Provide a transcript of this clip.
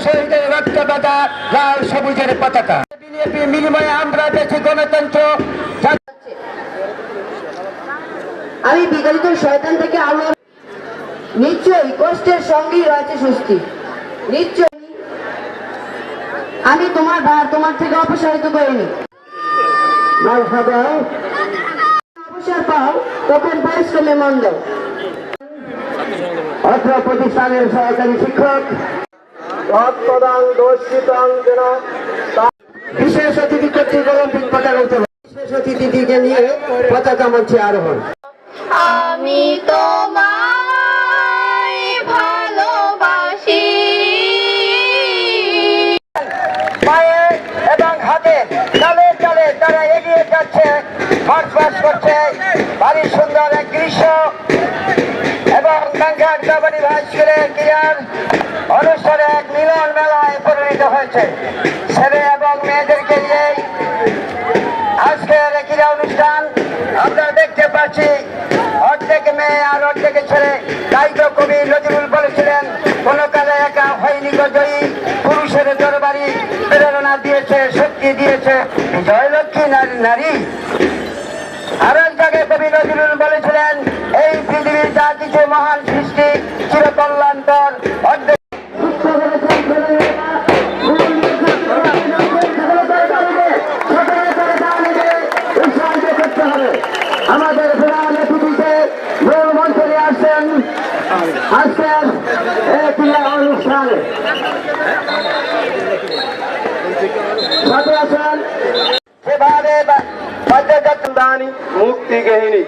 শহীদের রক্তদাতা লাল সবুজের পতাকা বিনিময়ে আমরা পেয়েছি গণতন্ত্র। আমি বিগলিত শয়তান থেকে আলো নিশ্চয়ই কষ্টের সঙ্গেই রয়েছে স্বস্তি। নিশ্চয়ই আমি তোমার ভার তোমার থেকে অপসারিত করিনি। অবসর পাও তখন পরিশ্রমে মন্দ। অত্র প্রতিষ্ঠানের সহকারী শিক্ষক বিশেষ অতিথি কর্তৃক অলিম্পিক পতাকা বিশেষ অতিথিকে নিয়ে পতাকা মঞ্চে আরোহণ। আমি তোমায় ভালোবাসি। পায়ে এবং হাতে চালে চালে তারা এগিয়ে যাচ্ছে, মার্চ পাস করছে। ভারী সুন্দর এক দৃশ্য এবং কাঙ্ক্ষার কাবাডি হাই স্কুলের ক্রীড়ার অনুষ্ঠানে এক মিলন মেলায় পরিণত হয়েছে। ছেলে এবং মেয়েদেরকে নিয়ে আজকের ক্রীড়া অনুষ্ঠান আমরা দেখতে পাচ্ছি। অর্ধেক মেয়ে আর অর্ধেক ছেলে। তাই তো কবি নজরুল বলেছিলেন, কোন কালে একা হয়নি জয়ী, পুরুষের দরবারি প্রেরণা দিয়েছে, শক্তি দিয়েছে জয় লক্ষ্মী নারী নারী। আর এক জায়গায় কবি নজরুল বলেছিলেন, এই পৃথিবীর যা কিছু মহান সৃষ্টি চিরকল্যাণকর। অর্ধেক আমাদের প্রধান অতিথিতে মূল মঞ্চে আসছেন আজকের এই ক্রীড়া অনুষ্ঠানে। সাথে আছেন যেভাবে মুক্তি গেহিনী